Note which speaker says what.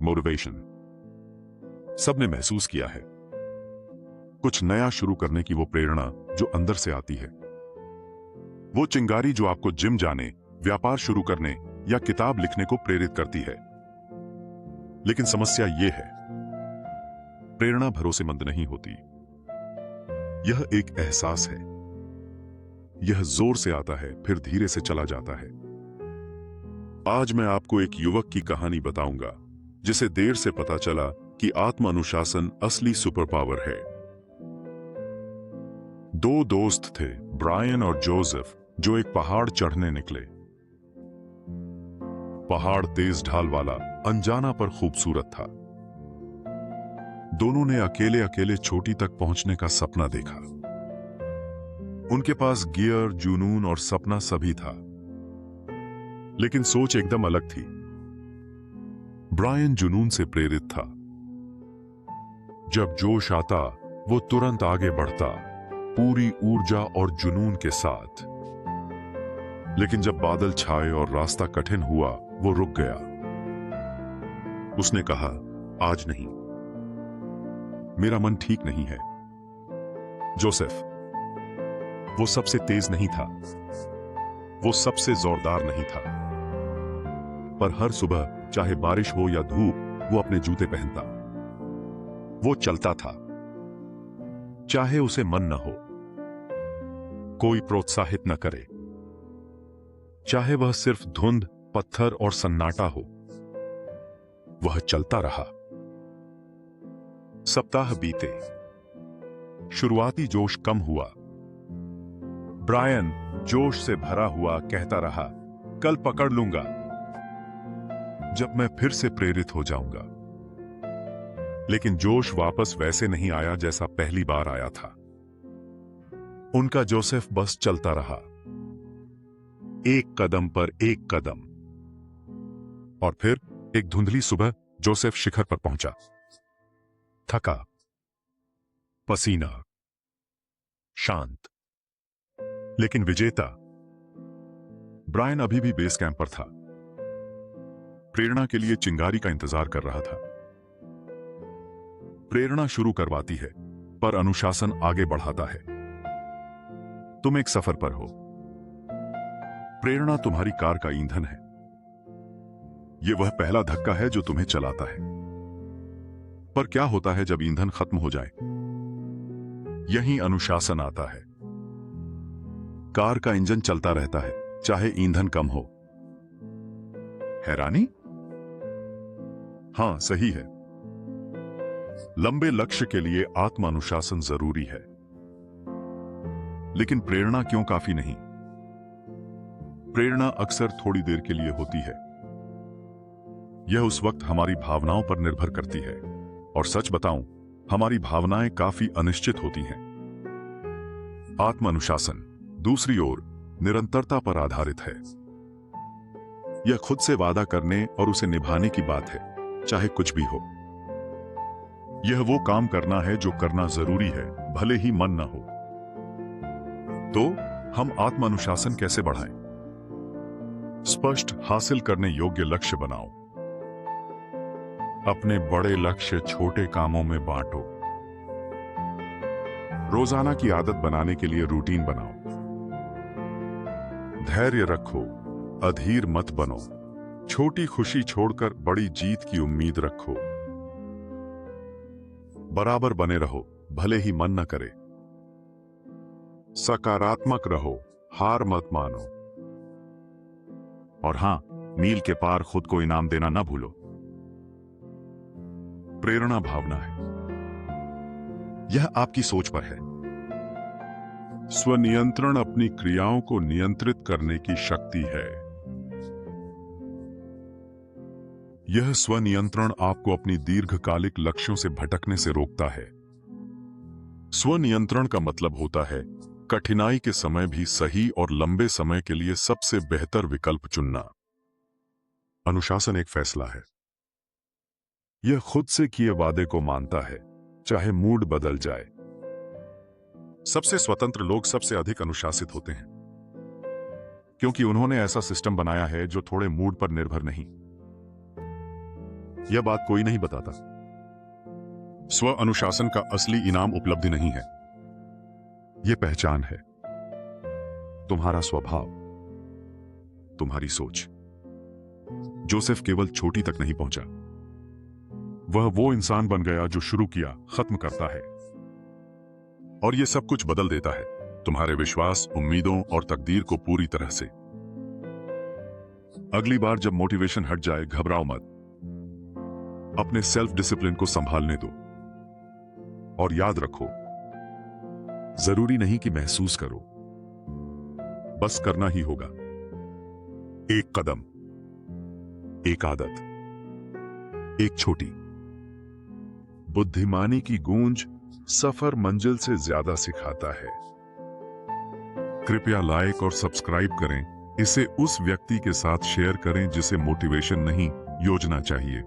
Speaker 1: Motivation. सबने महसूस किया है कुछ नया शुरू करने की वो प्रेरणा जो अंदर से आती है, वो चिंगारी जो आपको जिम जाने, व्यापार शुरू करने या किताब लिखने को प्रेरित करती है। लेकिन समस्या ये है, प्रेरणा भरोसेमंद नहीं होती। यह एक एहसास है, यह जोर से आता है फिर धीरे से चला जाता है। आज मैं आपको एक युवक की कहानी बताऊंगा जिसे देर से पता चला कि आत्म अनुशासन असली सुपर पावर है। दो दोस्त थे, ब्रायन और जोसेफ, जो एक पहाड़ चढ़ने निकले। पहाड़ तेज ढाल वाला, अनजाना पर खूबसूरत था। दोनों ने अकेले अकेले चोटी तक पहुंचने का सपना देखा। उनके पास गियर, जुनून और सपना सभी था, लेकिन सोच एकदम अलग थी। ब्रायन जुनून से प्रेरित था। जब जोश आता वो तुरंत आगे बढ़ता, पूरी ऊर्जा और जुनून के साथ। लेकिन जब बादल छाए और रास्ता कठिन हुआ, वो रुक गया। उसने कहा, आज नहीं, मेरा मन ठीक नहीं है। जोसेफ, वो सबसे तेज नहीं था, वो सबसे जोरदार नहीं था, पर हर सुबह चाहे बारिश हो या धूप, वो अपने जूते पहनता। वो चलता था, चाहे उसे मन न हो, कोई प्रोत्साहित न करे, चाहे वह सिर्फ धुंध, पत्थर और सन्नाटा हो, वह चलता रहा। सप्ताह बीते, शुरुआती जोश कम हुआ। ब्रायन जोश से भरा हुआ कहता रहा, कल पकड़ लूंगा, जब मैं फिर से प्रेरित हो जाऊंगा। लेकिन जोश वापस वैसे नहीं आया जैसा पहली बार आया था। उनका जोसेफ बस चलता रहा, एक कदम पर एक कदम। और फिर एक धुंधली सुबह जोसेफ शिखर पर पहुंचा। थका, पसीना, शांत, लेकिन विजेता। ब्रायन अभी भी बेस कैंप पर था, प्रेरणा के लिए चिंगारी का इंतजार कर रहा था। प्रेरणा शुरू करवाती है, पर अनुशासन आगे बढ़ाता है। तुम एक सफर पर हो। प्रेरणा तुम्हारी कार का ईंधन है। यह वह पहला धक्का है जो तुम्हें चलाता है। पर क्या होता है जब ईंधन खत्म हो जाए? यहीं अनुशासन आता है। कार का इंजन चलता रहता है, चाहे ईंधन कम हो। हैरानी? हां, सही है। लंबे लक्ष्य के लिए आत्म अनुशासन जरूरी है। लेकिन प्रेरणा क्यों काफी नहीं? प्रेरणा अक्सर थोड़ी देर के लिए होती है। यह उस वक्त हमारी भावनाओं पर निर्भर करती है, और सच बताऊं, हमारी भावनाएं काफी अनिश्चित होती हैं। आत्म अनुशासन दूसरी ओर निरंतरता पर आधारित है। यह खुद से वादा करने और उसे निभाने की बात है, चाहे कुछ भी हो। यह वो काम करना है जो करना जरूरी है, भले ही मन न हो। तो हम आत्म अनुशासन कैसे बढ़ाएं? स्पष्ट, हासिल करने योग्य लक्ष्य बनाओ। अपने बड़े लक्ष्य छोटे कामों में बांटो। रोजाना की आदत बनाने के लिए रूटीन बनाओ। धैर्य रखो, अधीर मत बनो। छोटी खुशी छोड़कर बड़ी जीत की उम्मीद रखो। बराबर बने रहो, भले ही मन न करे। सकारात्मक रहो, हार मत मानो। और हां, मील के पार खुद को इनाम देना ना भूलो। प्रेरणा भावना है, यह आपकी सोच पर है। स्वनियंत्रण अपनी क्रियाओं को नियंत्रित करने की शक्ति है। यह स्वनियंत्रण आपको अपनी दीर्घकालिक लक्ष्यों से भटकने से रोकता है। स्वनियंत्रण का मतलब होता है कठिनाई के समय भी सही और लंबे समय के लिए सबसे बेहतर विकल्प चुनना। अनुशासन एक फैसला है। यह खुद से किए वादे को मानता है, चाहे मूड बदल जाए। सबसे स्वतंत्र लोग सबसे अधिक अनुशासित होते हैं, क्योंकि उन्होंने ऐसा सिस्टम बनाया है जो थोड़े मूड पर निर्भर नहीं। यह बात कोई नहीं बताता। स्व अनुशासन का असली इनाम उपलब्धि नहीं है, यह पहचान है। तुम्हारा स्वभाव, तुम्हारी सोच। जोसेफ केवल छोटी तक नहीं पहुंचा, वह वो इंसान बन गया जो शुरू किया खत्म करता है। और यह सब कुछ बदल देता है, तुम्हारे विश्वास, उम्मीदों और तकदीर को पूरी तरह से। अगली बार जब मोटिवेशन हट जाए, घबराओ मत। अपने सेल्फ डिसिप्लिन को संभालने दो। और याद रखो, जरूरी नहीं कि महसूस करो, बस करना ही होगा। एक कदम, एक आदत, एक छोटी बुद्धिमानी की गूंज सफर मंजिल से ज्यादा सिखाता है। कृपया लाइक और सब्सक्राइब करें। इसे उस व्यक्ति के साथ शेयर करें जिसे मोटिवेशन नहीं, योजना चाहिए।